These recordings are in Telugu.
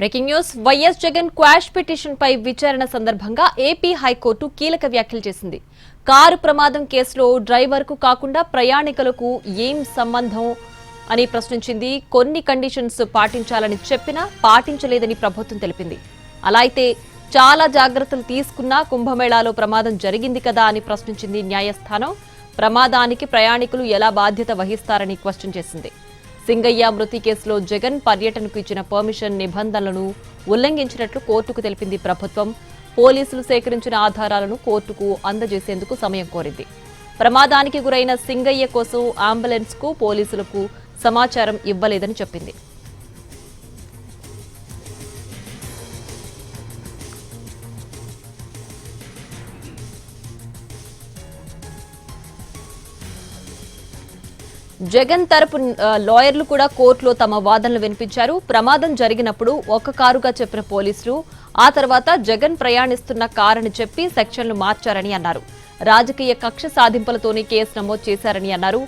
Breaking news YS Jagan quash petition పై విచారణ సందర్భంగా ఏపీ హైకోర్టు కీలక వ్యాఖ్యలు చేసింది. కారు ప్రమాదం కేసులో డ్రైవర్ కు కాకుండా ప్రయాణికులకు ఏం సంబంధం అని ప్రశ్నించింది. కొన్ని కండిషన్స్ పాటించాలని చెప్పినా పాటించలేదని ప్రభుత్వం తెలిపింది. అలా అయితే చాలా జాగ్రత్తలు తీసుకున్నా కుంభమేళాలో ప్రమాదం జరిగింది కదా అని ప్రశ్నించింది న్యాయస్థానం. ప్రమాదానికి ప్రయాణికులు ఎలా బాధ్యత వహిస్తారని క్వశ్చన్ చేసింది. సింగయ్య మృతి కేసులో జగన్ పర్యటనకు ఇచ్చిన పర్మిషన్ నిబంధనలను ఉల్లంఘించినట్లు కోర్టుకు తెలిపింది ప్రభుత్వం. పోలీసులు సేకరించిన ఆధారాలను కోర్టుకు అందజేసేందుకు సమయం కోరింది. ప్రమాదానికి గురైన సింగయ్య కోసం అంబులెన్స్ కు పోలీసులకు సమాచారం ఇవ్వలేదని చెప్పింది. జగన్ తరపు లాయర్లు కూడా కోర్టులో తమ వాదనలు వినిపించారు. ప్రమాదం జరిగినప్పుడు ఒక కారుగా చెప్పిన పోలీసులు ఆ తర్వాత జగన్ ప్రయాణిస్తున్న కారుని చెప్పి సెక్షన్లు మార్చారని అన్నారు. రాజకీయ కక్ష సాధింపులతోనే కేసు నమోదు చేశారని అన్నారు.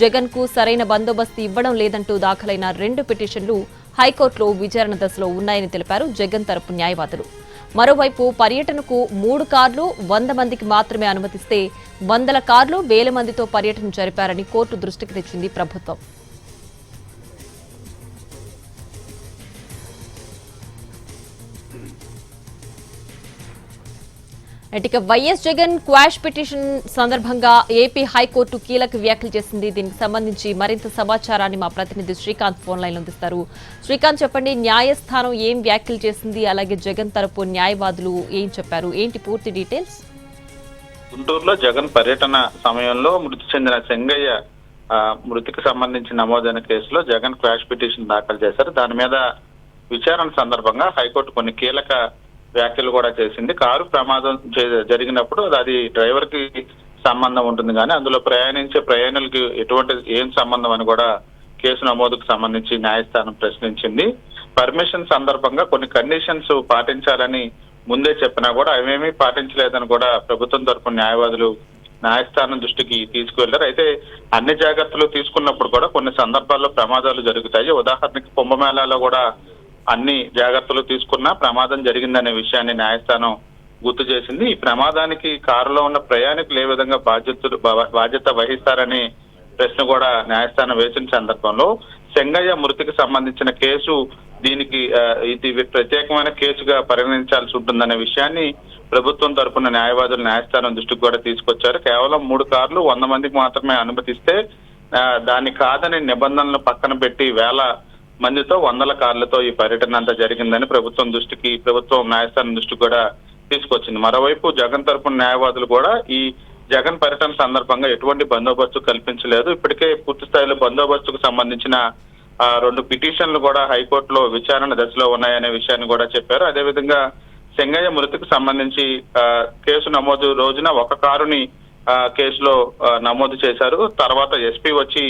జగన్ కు సరైన బందోబస్తు ఇవ్వడం లేదంటూ దాఖలైన 2 పిటిషన్లు హైకోర్టులో విచారణ దశలో ఉన్నాయని తెలిపారు జగన్ తరపు న్యాయవాదులు. మరోవైపు పర్యటనకు 3 కార్లు 100 మందికి మాత్రమే అనుమతిస్తే 100 కార్లు 1000 మందితో పర్యటన జరిపారని కోర్టు దృష్టికి తెచ్చింది ప్రభుత్వం. ఇక వైఎస్ జగన్ క్వాష్ పిటిషన్ సందర్భంగా ఏపీ హైకోర్టు కీలక వ్యాఖ్యలు చేసింది. దీనికి సంబంధించి మరింత సమాచారాన్ని మా ప్రతినిధి శ్రీకాంత్ ఫోన్ లైన్ అందిస్తారు. శ్రీకాంత్, చెప్పండి, న్యాయస్థానం ఏం వ్యాఖ్యలు చేసింది, అలాగే జగన్ తరపు న్యాయవాదులు ఏం చెప్పారు, ఏంటి పూర్తి డీటెయిల్స్? గుంటూరులో జగన్ పర్యటన సమయంలో మృతి చెందిన సింగయ్య మృతికి సంబంధించి నమోదైన కేసులో జగన్ క్వాష్ పిటిషన్ దాఖలు చేశారు. దాని మీద విచారణ సందర్భంగా హైకోర్టు కొన్ని కీలక వ్యాఖ్యలు కూడా చేసింది. కారు ప్రమాదం జరిగినప్పుడు అది డ్రైవర్ కి సంబంధం ఉంటుంది, కానీ అందులో ప్రయాణించే ప్రయాణికులకి ఏం సంబంధం అని కూడా కేసు నమోదుకు సంబంధించి న్యాయస్థానం ప్రశ్నించింది. పర్మిషన్ సందర్భంగా కొన్ని కండిషన్స్ పాటించాలని ముందే చెప్పినా కూడా అవేమీ పాటించలేదని కూడా ప్రభుత్వం తరపున న్యాయవాదులు న్యాయస్థానం దృష్టికి తీసుకువెళ్లారు. అయితే అన్ని జాగ్రత్తలు తీసుకున్నప్పుడు కూడా కొన్ని సందర్భాల్లో ప్రమాదాలు జరుగుతాయి. ఉదాహరణకి కుంభమేళాలో కూడా అన్ని జాగ్రత్తలు తీసుకున్నా ప్రమాదం జరిగిందనే విషయాన్ని న్యాయస్థానం గుర్తు చేసింది. ఈ ప్రమాదానికి కారులో ఉన్న ప్రయాణికులు ఏ విధంగా బాధ్యత వహిస్తారని ప్రశ్న కూడా న్యాయస్థానం వేసిన సందర్భంలో సింగయ్య మృతికి సంబంధించిన కేసు దీనికి ఇది ప్రత్యేకమైన కేసుగా పరిగణించాల్సి ఉంటుందనే విషయాన్ని ప్రభుత్వం తరపున న్యాయవాదులు న్యాయస్థానం దృష్టికి కూడా తీసుకొచ్చారు. కేవలం 3 కార్లు 100 మందికి మాత్రమే అనుమతిస్తే దాన్ని కాదని నిబంధనలు పక్కన పెట్టి 1000 మందితో 100 కార్లతో ఈ పర్యటన అంతా జరిగిందని ప్రభుత్వం న్యాయస్థానం దృష్టికి కూడా తీసుకొచ్చింది. మరోవైపు జగన్ తరపున న్యాయవాదులు కూడా ఈ జగన్ పర్యటన సందర్భంగా ఎటువంటి బందోబస్తు కల్పించలేదు. ఇప్పటికే పూర్తి స్థాయిలో బందోబస్తుకు సంబంధించిన 2 పిటిషన్లు కూడా హైకోర్టులో విచారణ దశలో ఉన్నాయనే విషయాన్ని కూడా చెప్పారు. అదేవిధంగా సింగయ్య మృతికి సంబంధించి కేసు నమోదు రోజున ఒక కారుని కేసులో నమోదు చేశారు. తర్వాత ఎస్పీ వచ్చి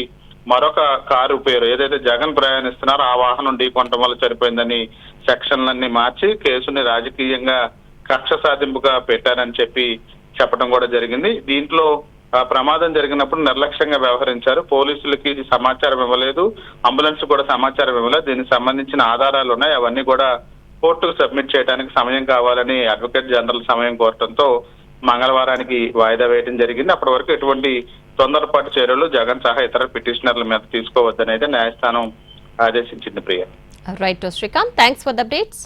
మరొక కారు పేరు ఏదైతే జగన్ ప్రయాణిస్తున్నారో ఆ వాహనం ఢీకొనడం వల్ల చనిపోయిందని సెక్షన్లన్నీ మార్చి కేసుని రాజకీయంగా కక్ష సాధింపుగా పెట్టారని చెప్పడం కూడా జరిగింది. దీంట్లో ప్రమాదం జరిగినప్పుడు నిర్లక్ష్యంగా వ్యవహరించారు. పోలీసులకి సమాచారం ఇవ్వలేదు, అంబులెన్స్ కూడా సమాచారం ఇవ్వలేదు. దీనికి సంబంధించిన ఆధారాలు ఉన్నాయి, అవన్నీ కూడా కోర్టుకు సబ్మిట్ చేయడానికి సమయం కావాలని అడ్వకేట్ జనరల్ సమయం కోరటంతో మంగళవారానికి వాయిదా వేయడం జరిగింది. అప్పటి వరకు ఎటువంటి తొందరపాటు చర్యలు జగన్ సహా ఇతర పిటిషనర్ల మీద తీసుకోవద్దనేది న్యాయస్థానం ఆదేశించింది. Priya. Right Srikanth, thanks for the updates.